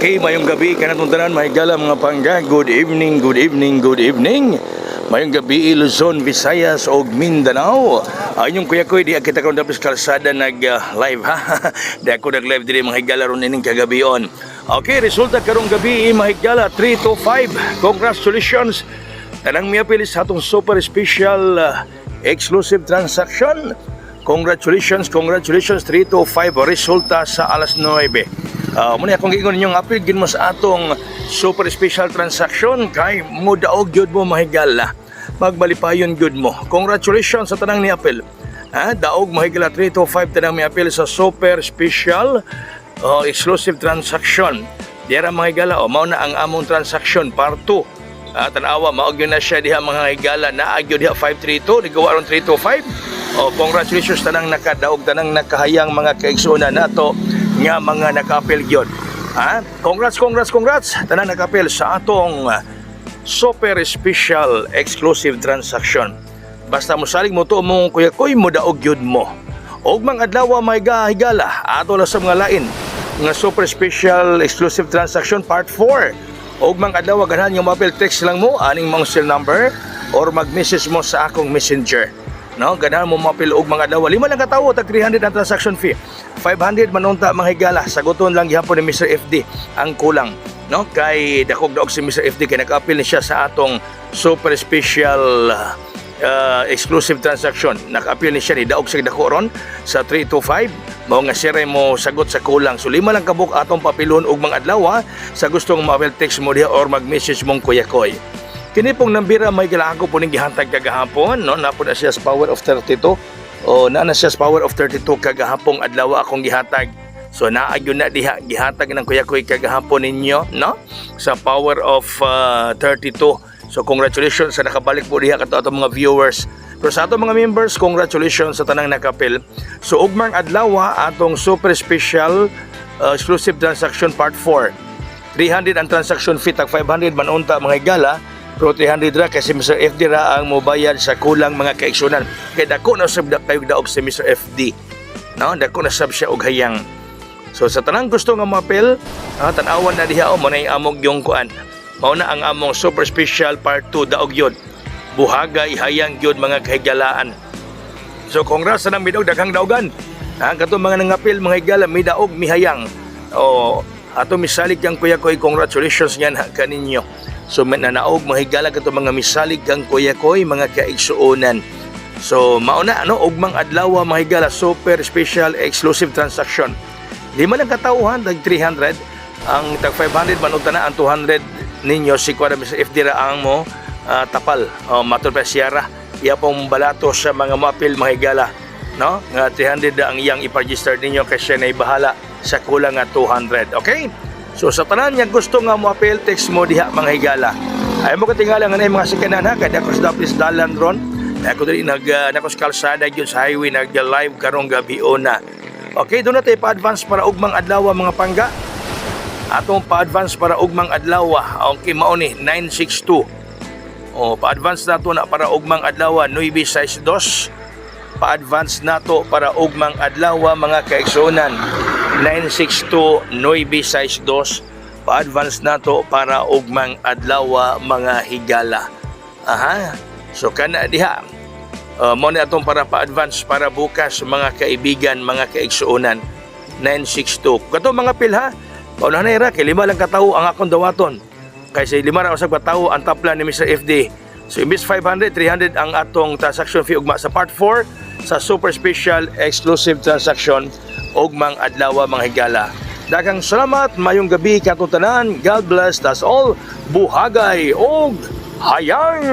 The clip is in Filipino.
Okay, mayong gabi kanatong tanan may gala mga pangga. Good evening, good evening, good evening. Mayong gabi Luzon, Visayas ug Mindanao. Ayong kuya ko di kita karon dapat kalsada nag live ha. Di ako nag live diri mga higala ron ining kagabion. Okay, resulta karong gabi mga higala 3 to 5. Congratulations. Tanang miapili sa atong super special exclusive transaction. Congratulations 3 to 5 resulta sa alas 9. Muna akong giingon ninyong apil gin mo sa atong super special transaction kay mo daog gyud mo mahigala. Magbalipayon gyud mo. Congratulations sa tanang ni apil. Daog mahigala 3 to 5 tanang mi apil sa super special exclusive transaction. Dira mahigala mao na ang among transaction part 2. Tanawa maog yun na siya diha mga higala na agyo diha 532 digawa ron 3 to 5. Congratulations tanang nakadaog tanang nakahayang mga kaigsunan nato nga mga nakapil gyud. Congrats tanang nakapil sa atong super special exclusive transaction. Basta mosalig mo to mong kuya koy mo daog gyud mo. Og mga adlaw may higala ato la sa mga lain nga super special exclusive transaction part 4. Og mga adlaw ganahan nga mobile text lang mo aning mong cell number or mag-message mo sa akong messenger. No, ganahan mo mapil og mga adlaw. 5 lang ka tawo tag 300 ang transaction fee. 500 manunta mga higala. Saguton lang gihapon ni Mr. FD ang kulang. No, kay dakog-daog si Mr. FD kay nag-apil ni siya sa atong super special exclusive transaction. Nag-apil ni siya ni daog sa dako ron sa 3 to 5. Mao nga sire mo sagot sa kulang. So 5 lang kabuk atong papilon og mga adlaw sa gustong mobile text mo diha or mag-message mong Kuya Koy. Kini pong nambira may gilago po ning gihantag kagahapon, no? Napo na siya sa power of 32. Na siya sa power of 32 kagahapong adlaw akong gihatag. So naagyo na diha gihatag ng Kuya Koy kagahapon ninyo, no? Sa power of 32. So congratulations sa nakabalik po diha kato atong mga viewers. Pero sa atong mga members, congratulations sa tanang nakapil. So ugmang adlaw atong super special exclusive transaction part 4. 300 ang transaction fee tag 500 manunta mga higala. Pero 300 ra kasi Mr. FD ra ang mobayad sa kulang mga kaigsunan. Kaya dako na sab kayo daog si Mr. FD. No, dako na sab siya og hayang. So sa tanang gusto nga mapel, tan-awan na diha mo na amog yung kuan. Mao na ang among super special part 2 daog yun. Buhagay hayang gyud mga kahigalaan. So congrats sa nang midog daghang daogan. Kato mga nangapil mga higala midaog mihayang. Ato misalig kang Kuya Koy, congratulations yan kaninyo. So mananaog mga higala kato mga misalig kang Kuya Koy mga kaigsuonan. So mauna ugmang adlaw mga higala super special exclusive transaction. 5 lang katawhan tag 300 ang tag 500 manunta na ang 200 ninyo si Kuya Mr. FD ra ang mo tapal matur pa siyara iya pong balato sa mga mapil mga higala, no? Nga 300 ang iyang i-register ninyo kasi na ibahala sa kulang nga 200. Okay? So sa tanan nga gusto nga mo apel text mo diha mga higala. Ay mo katingala nga mga sikanan ha kada ko sa dapis dalan ron. Ako diri nako sa kalsada gyud sa highway nag-live karong gabi na. Okay, doon natin pa-advance para ugmang adlaw mga pangga. Atong pa-advance para ugmang adlaw. Okay, mao ni 962. Pa-advance nato na para ugmang adlaw 962. Pa-advance nato para ugmang adlaw mga kaigsunan 962 962. Pa-advance nato para ugmang adlaw mga higala. So kana diha mo na atong para pa-advance para bukas mga kaibigan mga kaigsuonan 962. Kato mga pilha paunahan na ira kay 5 lang katawo ang akong dawaton. Kasi 5 ra usab katawo ang taplan ni Mr. FD. So imbis 500, 300 ang atong transaction fee ugma sa part 4 sa super special exclusive transaction ugmang adlaw mga higala. Daghang salamat, mayong gabi katong tanan. God bless us all. Buhagay og hayang.